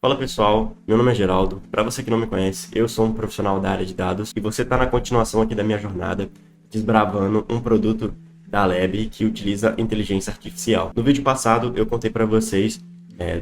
Fala pessoal, meu nome é Geraldo. Para você que não me conhece, eu sou um profissional da área de dados e você está na continuação aqui da minha jornada desbravando um produto da Lab que utiliza inteligência artificial. No vídeo passado eu contei para vocês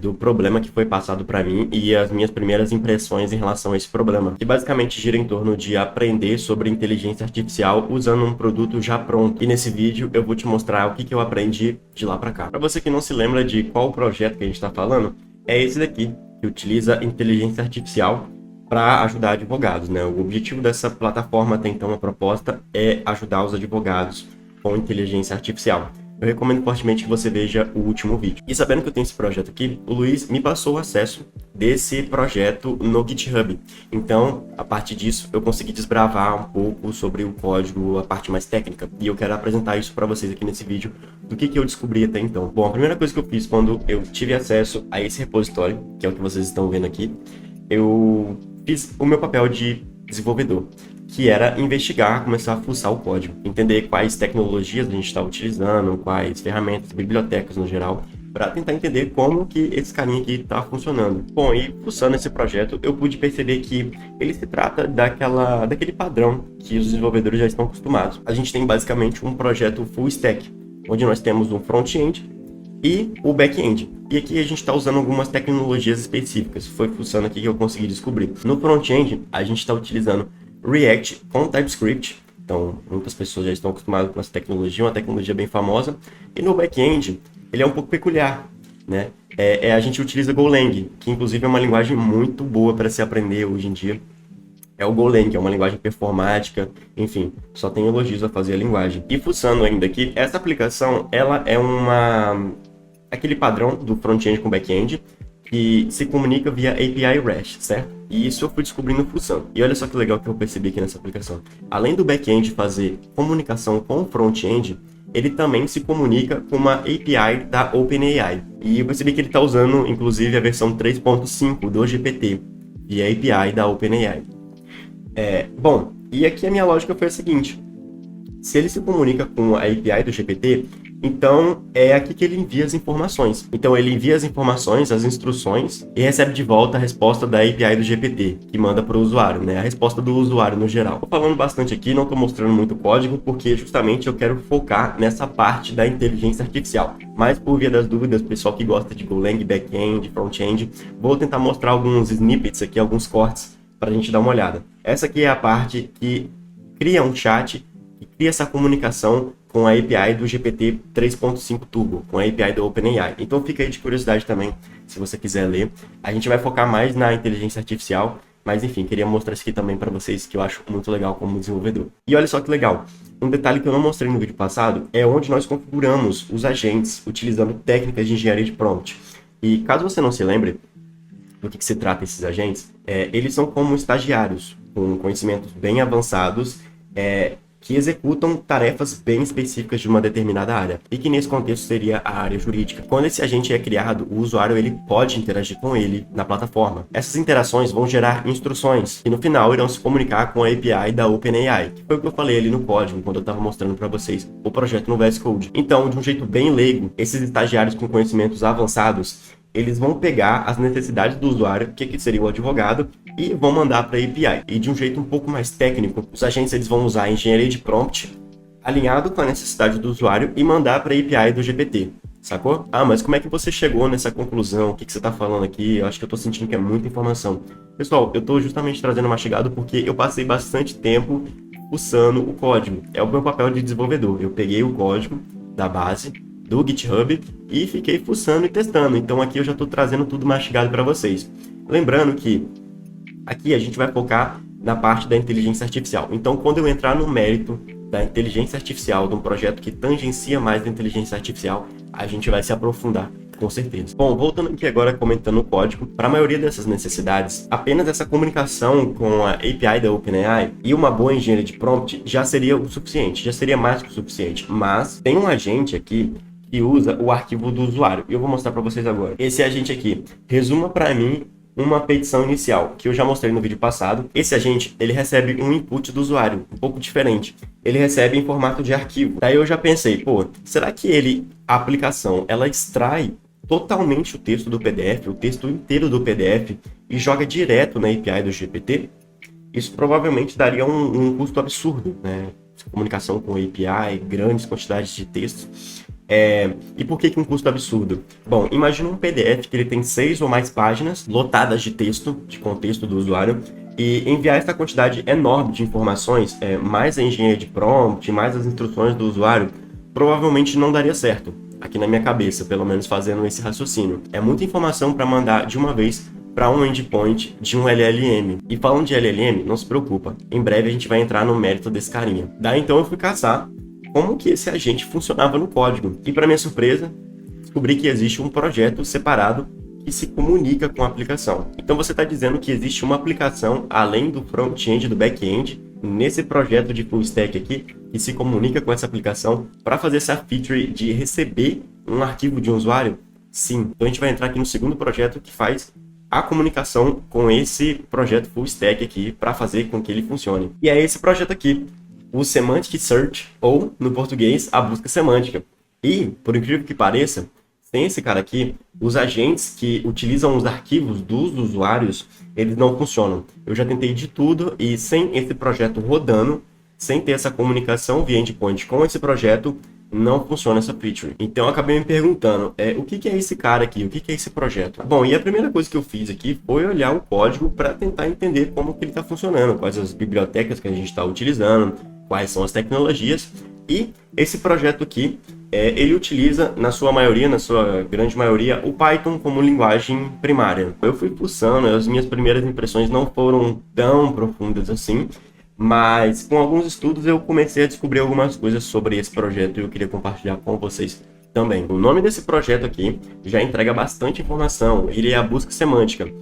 do problema que foi passado para mim e as minhas primeiras impressões em relação a esse problema, que basicamente gira em torno de aprender sobre inteligência artificial usando um produto já pronto. E nesse vídeo eu vou te mostrar o que eu aprendi de lá para cá. Para você que não se lembra de qual projeto que a gente está falando, é esse daqui, que utiliza inteligência artificial para ajudar advogados, né? O objetivo dessa plataforma até então, a proposta é ajudar os advogados com inteligência artificial. Eu recomendo fortemente que você veja o último vídeo. E sabendo que eu tenho esse projeto aqui, o Luiz me passou o acesso desse projeto no GitHub. Então, a partir disso, eu consegui desbravar um pouco sobre o código, a parte mais técnica. E eu quero apresentar isso para vocês aqui nesse vídeo, do que eu descobri até então. Bom, a primeira coisa que eu fiz quando eu tive acesso a esse repositório, que é o que vocês estão vendo aqui, eu fiz o meu papel de desenvolvedor, que era investigar, começar a fuçar o código, entender quais tecnologias a gente está utilizando, quais ferramentas, bibliotecas no geral, para tentar entender como que esse carinha aqui está funcionando. Bom, e fuçando esse projeto, eu pude perceber que ele se trata daquele padrão que os desenvolvedores já estão acostumados. A gente tem basicamente um projeto full stack, onde nós temos um front-end e o back-end. E aqui a gente está usando algumas tecnologias específicas. Foi fuçando aqui que eu consegui descobrir. No front-end, a gente está utilizando React com TypeScript. Então, muitas pessoas já estão acostumadas com essa tecnologia, uma tecnologia bem famosa. E no back-end, ele é um pouco peculiar, né? A gente utiliza Golang, que inclusive é uma linguagem muito boa para se aprender hoje em dia. É o Golang, é uma linguagem performática, enfim, só tem elogios a fazer a linguagem. E fuçando ainda aqui, essa aplicação, ela é aquele padrão do front-end com back-end, que se comunica via API REST, certo? E isso eu fui descobrindo fuçando. E olha só que legal que eu percebi aqui nessa aplicação. Além do back-end fazer comunicação com o front-end, ele também se comunica com uma API da OpenAI. E eu percebi que ele está usando, inclusive, a versão 3.5 do GPT, via API da OpenAI. Bom, e aqui a minha lógica foi a seguinte. Se ele se comunica com a API do GPT, então é aqui que ele envia as informações. Então ele envia as informações, as instruções, e recebe de volta a resposta da API do GPT, que manda para o usuário, né? A resposta do usuário no geral. Estou falando bastante aqui, não estou mostrando muito código, porque justamente eu quero focar nessa parte da inteligência artificial. Mas por via das dúvidas, pessoal que gosta de Golang, back-end, front-end, vou tentar mostrar alguns snippets aqui, alguns cortes, para a gente dar uma olhada. Essa aqui é a parte que cria um chat, que cria essa comunicação com a API do GPT 3.5 Turbo, com a API do OpenAI. Então fica aí de curiosidade também, se você quiser ler. A gente vai focar mais na inteligência artificial, mas enfim, queria mostrar isso aqui também para vocês, que eu acho muito legal como desenvolvedor. E olha só que legal, um detalhe que eu não mostrei no vídeo passado é onde nós configuramos os agentes utilizando técnicas de engenharia de prompt. E caso você não se lembre do que se trata esses agentes, eles são como estagiários, com conhecimentos bem avançados, que executam tarefas bem específicas de uma determinada área, e que nesse contexto seria a área jurídica. Quando esse agente é criado, o usuário ele pode interagir com ele na plataforma. Essas interações vão gerar instruções, e no final irão se comunicar com a API da OpenAI, que foi o que eu falei ali no código, quando eu estava mostrando para vocês o projeto no VS Code. Então, de um jeito bem leigo, esses estagiários com conhecimentos avançados, eles vão pegar as necessidades do usuário, que seria o advogado, e vão mandar para a API. E de um jeito um pouco mais técnico, os agentes eles vão usar a engenharia de prompt alinhado com a necessidade do usuário e mandar para a API do GPT, sacou? Ah, mas como é que você chegou nessa conclusão? O que você está falando aqui? Eu acho que eu estou sentindo que é muita informação. Pessoal, eu estou justamente trazendo mastigado porque eu passei bastante tempo usando o código. É o meu papel de desenvolvedor. Eu peguei o código da base do GitHub e fiquei fuçando e testando. Então aqui eu já estou trazendo tudo mastigado para vocês. Lembrando que aqui a gente vai focar na parte da inteligência artificial. Então quando eu entrar no mérito da inteligência artificial, de um projeto que tangencia mais da inteligência artificial, a gente vai se aprofundar, com certeza. Bom, voltando aqui agora comentando o código, para a maioria dessas necessidades, apenas essa comunicação com a API da OpenAI e uma boa engenharia de prompt já seria o suficiente, já seria mais que o suficiente. Mas tem um agente aqui que usa o arquivo do usuário, e eu vou mostrar para vocês agora. Esse agente aqui, resuma para mim uma petição inicial, que eu já mostrei no vídeo passado. Esse agente, ele recebe um input do usuário, um pouco diferente. Ele recebe em formato de arquivo. Daí eu já pensei, pô, será que a aplicação, ela extrai totalmente o texto do PDF, o texto inteiro do PDF, e joga direto na API do GPT, isso provavelmente daria um custo absurdo, né? Comunicação com API, grandes quantidades de texto. E por que um custo absurdo? Bom, imagina um PDF que ele tem 6 ou mais páginas lotadas de texto, de contexto do usuário, e enviar essa quantidade enorme de informações, mais a engenharia de prompt, mais as instruções do usuário, provavelmente não daria certo. Aqui na minha cabeça, pelo menos fazendo esse raciocínio. É muita informação para mandar de uma vez para um endpoint de um LLM. E falando de LLM, não se preocupa, em breve a gente vai entrar no mérito desse carinha. Daí então eu fui caçar como que esse agente funcionava no código. E para minha surpresa, descobri que existe um projeto separado que se comunica com a aplicação. Então você está dizendo que existe uma aplicação além do front-end e do back-end nesse projeto de full stack aqui que se comunica com essa aplicação para fazer essa feature de receber um arquivo de um usuário? Sim. Então a gente vai entrar aqui no segundo projeto que faz a comunicação com esse projeto full stack aqui para fazer com que ele funcione. E é esse projeto aqui, o Semantic Search, ou no português, a busca semântica. E, por incrível que pareça, sem esse cara aqui, os agentes que utilizam os arquivos dos usuários, eles não funcionam. Eu já tentei de tudo e sem esse projeto rodando, sem ter essa comunicação via endpoint com esse projeto, não funciona essa feature. Então eu acabei me perguntando, o que é esse cara aqui? O que é esse projeto? Bom, e a primeira coisa que eu fiz aqui foi olhar o código para tentar entender como que ele está funcionando, quais as bibliotecas que a gente está utilizando, quais são as tecnologias. E esse projeto aqui, ele utiliza, na sua grande maioria, o Python como linguagem primária. Eu fui pulsando, as minhas primeiras impressões não foram tão profundas assim, mas com alguns estudos eu comecei a descobrir algumas coisas sobre esse projeto e eu queria compartilhar com vocês também. O nome desse projeto aqui já entrega bastante informação, ele é a busca semântica.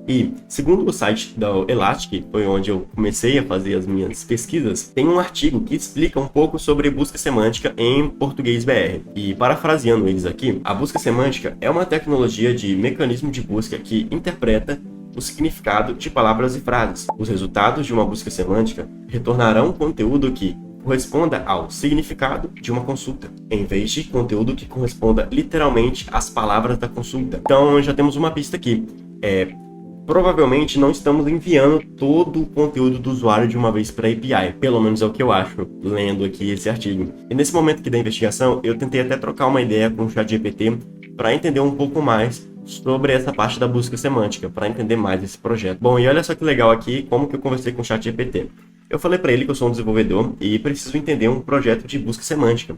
E, segundo o site da Elastic, foi onde eu comecei a fazer as minhas pesquisas, tem um artigo que explica um pouco sobre busca semântica em português BR. E, parafraseando eles aqui, a busca semântica é uma tecnologia de mecanismo de busca que interpreta o significado de palavras e frases. Os resultados de uma busca semântica retornarão conteúdo que corresponda ao significado de uma consulta, em vez de conteúdo que corresponda literalmente às palavras da consulta. Então, já temos uma pista aqui. Provavelmente não estamos enviando todo o conteúdo do usuário de uma vez para a API, pelo menos é o que eu acho, lendo aqui esse artigo. E nesse momento aqui da investigação, eu tentei até trocar uma ideia com o ChatGPT para entender um pouco mais sobre essa parte da busca semântica, para entender mais esse projeto. Bom, e olha só que legal aqui, como que eu conversei com o ChatGPT. Eu falei para ele que eu sou um desenvolvedor e preciso entender um projeto de busca semântica.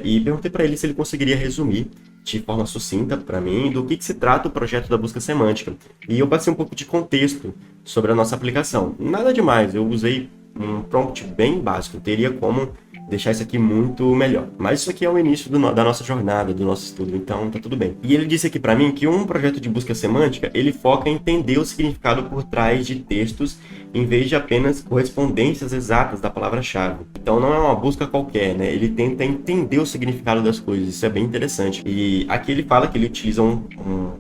E perguntei para ele se ele conseguiria resumir de forma sucinta para mim do que se trata o projeto da busca semântica. E eu passei um pouco de contexto sobre a nossa aplicação. Nada demais, eu usei um prompt bem básico, teria como deixar isso aqui muito melhor. Mas isso aqui é o início da nossa jornada, do nosso estudo, então tá tudo bem. E ele disse aqui para mim que um projeto de busca semântica, ele foca em entender o significado por trás de textos, em vez de apenas correspondências exatas da palavra-chave. Então não é uma busca qualquer, né? Ele tenta entender o significado das coisas, isso é bem interessante. E aqui ele fala que ele utiliza um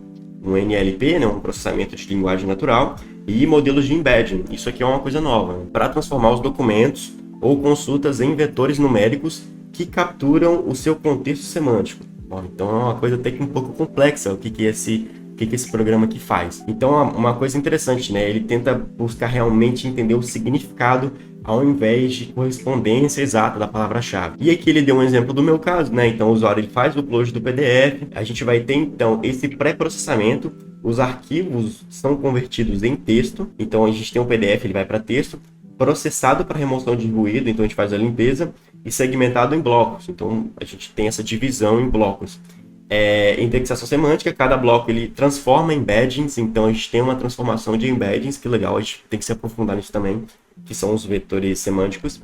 NLP, né, um processamento de linguagem natural, e modelos de embedding. Isso aqui é uma coisa nova, para transformar os documentos ou consultas em vetores numéricos que capturam o seu contexto semântico. Bom, então é uma coisa até que um pouco complexa o que esse programa aqui faz. Então é uma coisa interessante, né? Ele tenta buscar realmente entender o significado ao invés de correspondência exata da palavra-chave. E aqui ele deu um exemplo do meu caso, né? Então o usuário ele faz o upload do PDF, a gente vai ter então esse pré-processamento, os arquivos são convertidos em texto, então a gente tem um PDF, ele vai para texto, processado para remoção de ruído, então a gente faz a limpeza, e segmentado em blocos, então a gente tem essa divisão em blocos. Indexação semântica, cada bloco ele transforma embeddings, então a gente tem uma transformação de embeddings, que legal, a gente tem que se aprofundar nisso também, que são os vetores semânticos,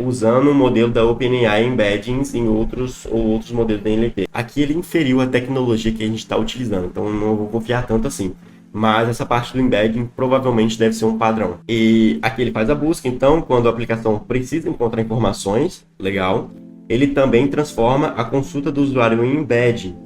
usando o modelo da OpenAI Embeddings em outros modelos da NLP. Aqui ele inferiu a tecnologia que a gente está utilizando, então não vou confiar tanto assim. Mas essa parte do embedding provavelmente deve ser um padrão. E aqui ele faz a busca, então, quando a aplicação precisa encontrar informações, legal, ele também transforma a consulta do usuário em embedding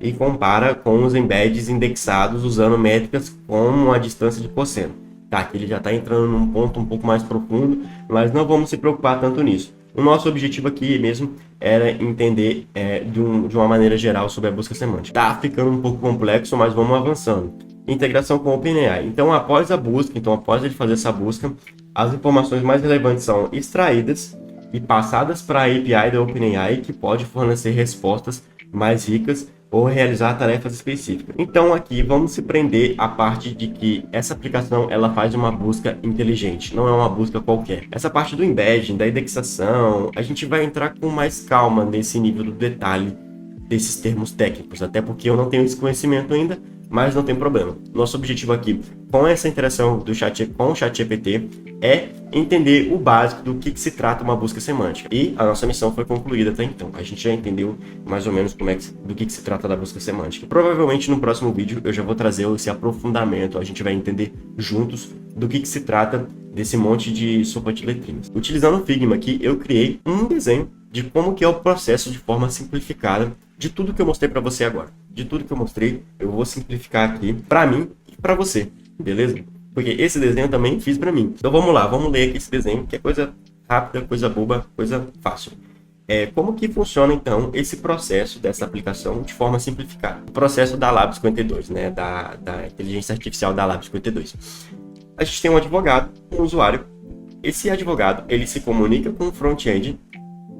e compara com os embeds indexados usando métricas como a distância de cosseno. Tá, aqui ele já está entrando num ponto um pouco mais profundo, mas não vamos se preocupar tanto nisso. O nosso objetivo aqui mesmo era entender de uma maneira geral sobre a busca semântica. Tá ficando um pouco complexo, mas vamos avançando. Integração com o OpenAI. Então, após a busca, após ele fazer essa busca, as informações mais relevantes são extraídas e passadas para a API da OpenAI, que pode fornecer respostas mais ricas ou realizar tarefas específicas. Então aqui vamos se prender à parte de que essa aplicação ela faz uma busca inteligente, não é uma busca qualquer. Essa parte do embedding, da indexação, a gente vai entrar com mais calma nesse nível do detalhe desses termos técnicos, até porque eu não tenho esse conhecimento ainda, mas não tem problema. Nosso objetivo aqui com essa interação do chat com o ChatGPT é entender o básico do que se trata uma busca semântica. E a nossa missão foi concluída até então. A gente já entendeu mais ou menos do que se trata da busca semântica. Provavelmente no próximo vídeo eu já vou trazer esse aprofundamento, a gente vai entender juntos do que se trata desse monte de sopa de letrinhas. Utilizando o Figma aqui, eu criei um desenho de como que é o processo de forma simplificada de tudo que eu mostrei para você agora. De tudo que eu mostrei, eu vou simplificar aqui para mim e para você, beleza? Porque esse desenho eu também fiz para mim. Então vamos lá, vamos ler aqui esse desenho, que é coisa rápida, coisa boba, coisa fácil. Como que funciona então esse processo dessa aplicação de forma simplificada? O processo da Lab 52, né? Da inteligência artificial da Lab 52. A gente tem um advogado, um usuário. Esse advogado, ele se comunica com o front-end.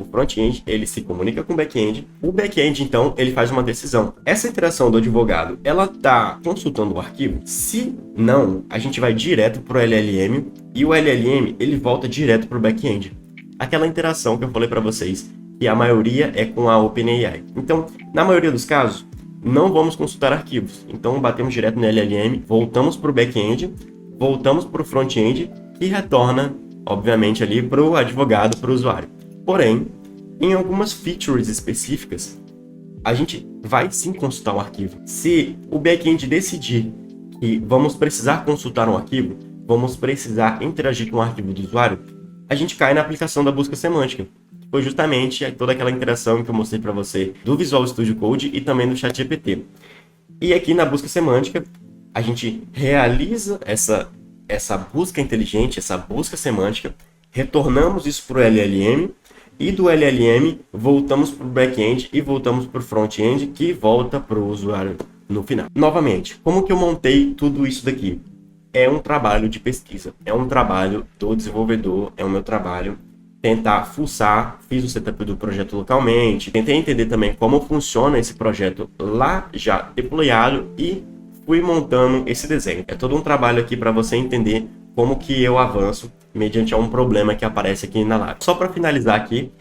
O front-end, ele se comunica com o back-end. O back-end, então, ele faz uma decisão. Essa interação do advogado, ela está consultando o arquivo? Se não, a gente vai direto para o LLM e o LLM, ele volta direto para o back-end. Aquela interação que eu falei para vocês, que a maioria é com a OpenAI. Então, na maioria dos casos, não vamos consultar arquivos. Então, batemos direto no LLM, voltamos para o back-end, voltamos para o front-end e retorna, obviamente, ali para o advogado, para o usuário. Porém, em algumas features específicas, a gente vai sim consultar o arquivo. Se o back-end decidir que vamos precisar consultar um arquivo, vamos precisar interagir com o arquivo do usuário, a gente cai na aplicação da busca semântica. Foi justamente toda aquela interação que eu mostrei para você do Visual Studio Code e também do ChatGPT. E aqui na busca semântica, a gente realiza essa busca inteligente, essa busca semântica, retornamos isso para o LLM, e do LLM voltamos para o back-end e voltamos para o front-end, que volta para o usuário no final. Novamente, como que eu montei tudo isso daqui? É um trabalho de pesquisa, é um trabalho do desenvolvedor, é o meu trabalho tentar fuçar, fiz o setup do projeto localmente, tentei entender também como funciona esse projeto lá já deployado e fui montando esse desenho. É todo um trabalho aqui para você entender como que eu avanço mediante um problema que aparece aqui na Lab. Só para finalizar aqui,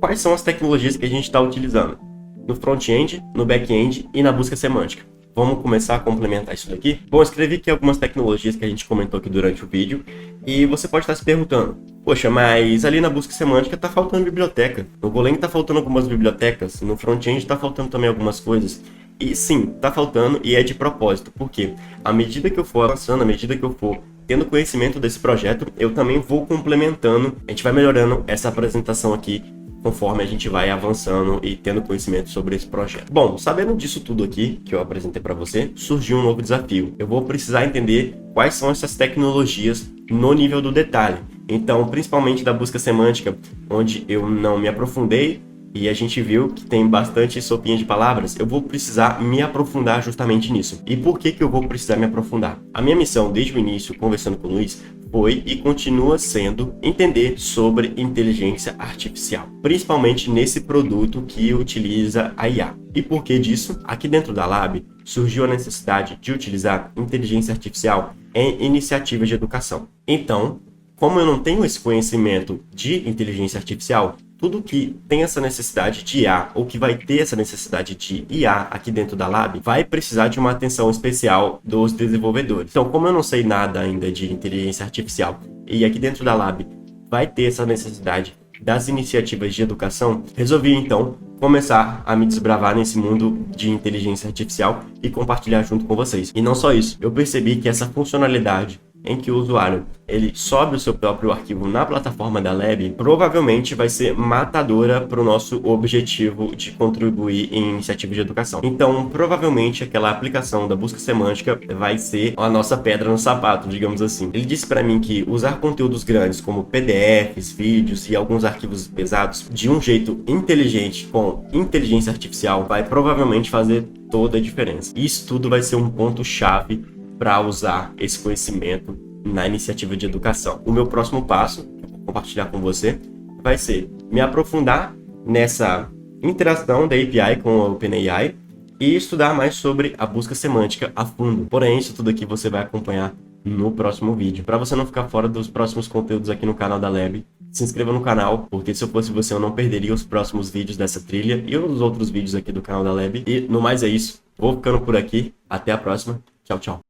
quais são as tecnologias que a gente está utilizando no front-end, no back-end e na busca semântica? Vamos começar a complementar isso daqui? Bom, eu escrevi aqui algumas tecnologias que a gente comentou aqui durante o vídeo e você pode estar se perguntando, poxa, mas ali na busca semântica está faltando biblioteca, no Golang está faltando algumas bibliotecas, no front-end está faltando também algumas coisas. E sim, está faltando e é de propósito, porque à medida que eu for avançando, à medida que eu for tendo conhecimento desse projeto, eu também vou complementando, a gente vai melhorando essa apresentação aqui conforme a gente vai avançando e tendo conhecimento sobre esse projeto. Bom, sabendo disso tudo aqui que eu apresentei para você, surgiu um novo desafio. Eu vou precisar entender quais são essas tecnologias no nível do detalhe. Então, principalmente da busca semântica, onde eu não me aprofundei, e a gente viu que tem bastante sopinha de palavras, eu vou precisar me aprofundar justamente nisso. E por que eu vou precisar me aprofundar? A minha missão desde o início, conversando com o Luiz, foi e continua sendo entender sobre inteligência artificial, principalmente nesse produto que utiliza a IA. E por que disso? Aqui dentro da Lab surgiu a necessidade de utilizar inteligência artificial em iniciativas de educação. Então, como eu não tenho esse conhecimento de inteligência artificial, tudo que tem essa necessidade de IA, ou que vai ter essa necessidade de IA aqui dentro da Lab, vai precisar de uma atenção especial dos desenvolvedores. Então, como eu não sei nada ainda de inteligência artificial, e aqui dentro da Lab vai ter essa necessidade das iniciativas de educação, resolvi então começar a me desbravar nesse mundo de inteligência artificial e compartilhar junto com vocês. E não só isso, eu percebi que essa funcionalidade em que o usuário ele sobe o seu próprio arquivo na plataforma da Lab, provavelmente vai ser matadora para o nosso objetivo de contribuir em iniciativas de educação. Então, provavelmente aquela aplicação da busca semântica vai ser a nossa pedra no sapato, digamos assim. Ele disse para mim que usar conteúdos grandes como PDFs, vídeos e alguns arquivos pesados de um jeito inteligente com inteligência artificial vai provavelmente fazer toda a diferença. Isso tudo vai ser um ponto-chave para usar esse conhecimento na iniciativa de educação. O meu próximo passo, que eu vou compartilhar com você, vai ser me aprofundar nessa interação da API com a OpenAI e estudar mais sobre a busca semântica a fundo. Porém, isso tudo aqui você vai acompanhar no próximo vídeo. Para você não ficar fora dos próximos conteúdos aqui no canal da Lab, se inscreva no canal, porque se eu fosse você eu não perderia os próximos vídeos dessa trilha e os outros vídeos aqui do canal da Lab. E no mais é isso, vou ficando por aqui, até a próxima, tchau, tchau.